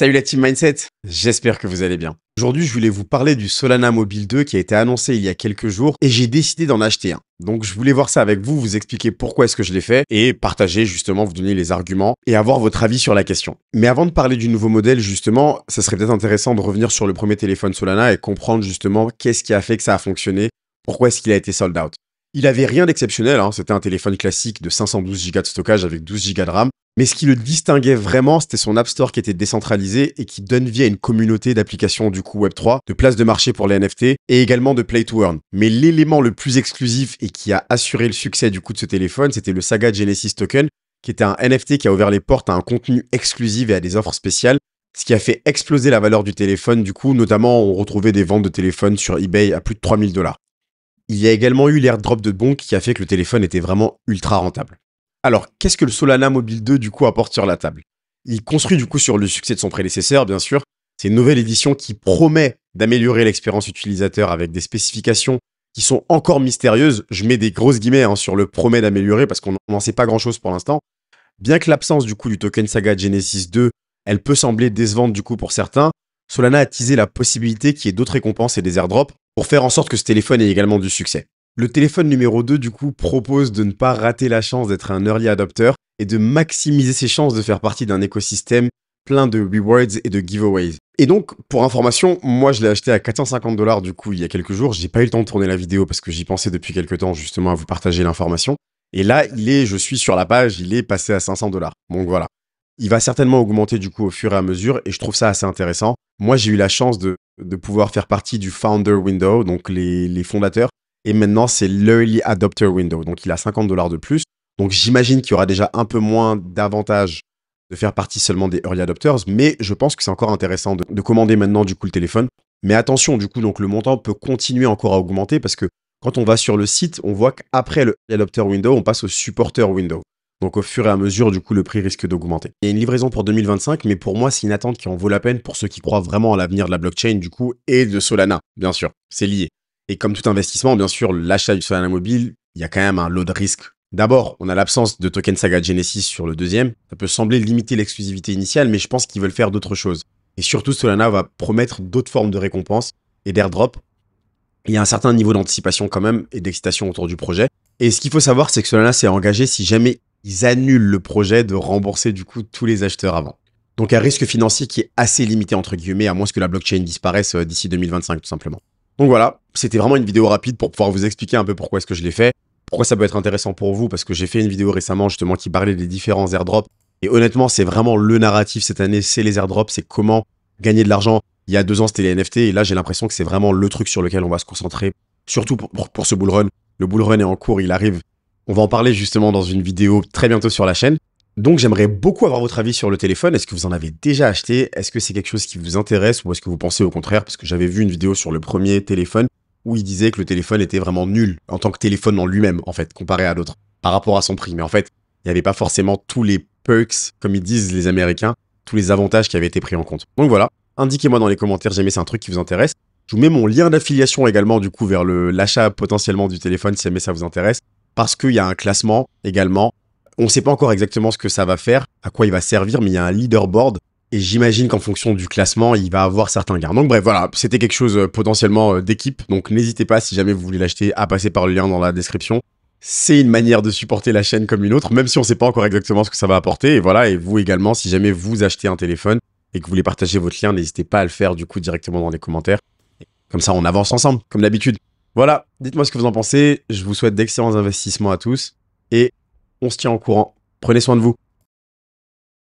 Salut la team Mindset, j'espère que vous allez bien. Aujourd'hui, je voulais vous parler du Solana Mobile 2 qui a été annoncé il y a quelques jours et j'ai décidé d'en acheter un. Donc je voulais voir ça avec vous, vous expliquer pourquoi est-ce que je l'ai fait et partager justement, vous donner les arguments et avoir votre avis sur la question. Mais avant de parler du nouveau modèle justement, ça serait peut-être intéressant de revenir sur le premier téléphone Solana et comprendre justement qu'est-ce qui a fait que ça a fonctionné, pourquoi est-ce qu'il a été sold out. Il avait rien d'exceptionnel, c'était un téléphone classique de 512 Go de stockage avec 12 Go de RAM. Mais ce qui le distinguait vraiment, c'était son App Store qui était décentralisé et qui donne vie à une communauté d'applications du coup Web3, de places de marché pour les NFT et également de Play to Earn. Mais l'élément le plus exclusif et qui a assuré le succès du coup de ce téléphone, c'était le Saga Genesis Token, qui était un NFT qui a ouvert les portes à un contenu exclusif et à des offres spéciales, ce qui a fait exploser la valeur du téléphone. Du coup, notamment, on retrouvait des ventes de téléphones sur eBay à plus de 3000 $. Il y a également eu l'airdrop de Bonk qui a fait que le téléphone était vraiment ultra rentable. Alors, qu'est-ce que le Solana Mobile 2 du coup apporte sur la table? Il construit du coup sur le succès de son prédécesseur, bien sûr. C'est une nouvelle édition qui promet d'améliorer l'expérience utilisateur avec des spécifications qui sont encore mystérieuses. Je mets des grosses guillemets sur le promet d'améliorer parce qu'on n'en sait pas grand-chose pour l'instant. Bien que l'absence du coup du token Saga Genesis 2, elle peut sembler décevante du coup pour certains, Solana a teasé la possibilité qu'il y ait d'autres récompenses et des airdrops pour faire en sorte que ce téléphone ait également du succès. Le téléphone numéro 2, du coup, propose de ne pas rater la chance d'être un early adopter et de maximiser ses chances de faire partie d'un écosystème plein de rewards et de giveaways. Et donc, pour information, moi, je l'ai acheté à 450 $ du coup, il y a quelques jours. J'ai pas eu le temps de tourner la vidéo parce que j'y pensais depuis quelques temps, justement, à vous partager l'information. Et là, je suis sur la page, il est passé à 500 $. Donc voilà. Il va certainement augmenter, du coup, au fur et à mesure et je trouve ça assez intéressant. Moi, j'ai eu la chance de pouvoir faire partie du Founder Window, donc les fondateurs. Et maintenant, c'est l'Early Adopter Window. Donc, il a 50 $ de plus. Donc, j'imagine qu'il y aura déjà un peu moins d'avantages de faire partie seulement des Early Adopters. Mais je pense que c'est encore intéressant de commander maintenant, du coup, le téléphone. Mais attention, du coup, donc le montant peut continuer encore à augmenter parce que quand on va sur le site, on voit qu'après le Early Adopter Window, on passe au Supporter Window. Donc, au fur et à mesure, du coup, le prix risque d'augmenter. Il y a une livraison pour 2025, mais pour moi, c'est une attente qui en vaut la peine pour ceux qui croient vraiment à l'avenir de la blockchain, du coup, et de Solana, bien sûr. C'est lié. Et comme tout investissement, bien sûr, l'achat du Solana Mobile, il y a quand même un lot de risques. D'abord, on a l'absence de token Saga Genesis sur le deuxième. Ça peut sembler limiter l'exclusivité initiale, mais je pense qu'ils veulent faire d'autres choses. Et surtout, Solana va promettre d'autres formes de récompenses et d'airdrop. Il y a un certain niveau d'anticipation quand même et d'excitation autour du projet. Et ce qu'il faut savoir, c'est que Solana s'est engagé, si jamais ils annulent le projet, de rembourser du coup tous les acheteurs avant. Donc un risque financier qui est assez limité entre guillemets, à moins que la blockchain disparaisse d'ici 2025 tout simplement. Donc voilà, c'était vraiment une vidéo rapide pour pouvoir vous expliquer un peu pourquoi est-ce que je l'ai fait, pourquoi ça peut être intéressant pour vous, parce que j'ai fait une vidéo récemment justement qui parlait des différents airdrops. Et honnêtement, c'est vraiment le narratif cette année, c'est les airdrops, c'est comment gagner de l'argent. Il y a 2 ans, c'était les NFT, et là, j'ai l'impression que c'est vraiment le truc sur lequel on va se concentrer, surtout pour ce bull run. Le bull run est en cours, il arrive. On va en parler justement dans une vidéo très bientôt sur la chaîne. Donc j'aimerais beaucoup avoir votre avis sur le téléphone. Est-ce que vous en avez déjà acheté? Est-ce que c'est quelque chose qui vous intéresse ou est-ce que vous pensez au contraire? Parce que j'avais vu une vidéo sur le premier téléphone où il disait que le téléphone était vraiment nul en tant que téléphone en lui-même, en fait, comparé à d'autres, par rapport à son prix. Mais en fait, il n'y avait pas forcément tous les perks, comme ils disent les Américains, tous les avantages qui avaient été pris en compte. Donc voilà, indiquez-moi dans les commentaires si jamais c'est un truc qui vous intéresse. Je vous mets mon lien d'affiliation également du coup vers l'achat potentiellement du téléphone si jamais ça vous intéresse. Parce qu'il y a un classement également. On ne sait pas encore exactement ce que ça va faire, à quoi il va servir, mais il y a un leaderboard. Et j'imagine qu'en fonction du classement, il va avoir certains gains. Donc bref, voilà, c'était quelque chose potentiellement d'équipe. Donc n'hésitez pas, si jamais vous voulez l'acheter, à passer par le lien dans la description. C'est une manière de supporter la chaîne comme une autre, même si on ne sait pas encore exactement ce que ça va apporter. Et voilà, et vous également, si jamais vous achetez un téléphone et que vous voulez partager votre lien, n'hésitez pas à le faire du coup directement dans les commentaires. Comme ça, on avance ensemble, comme d'habitude. Voilà, dites-moi ce que vous en pensez. Je vous souhaite d'excellents investissements à tous et on se tient au courant. Prenez soin de vous.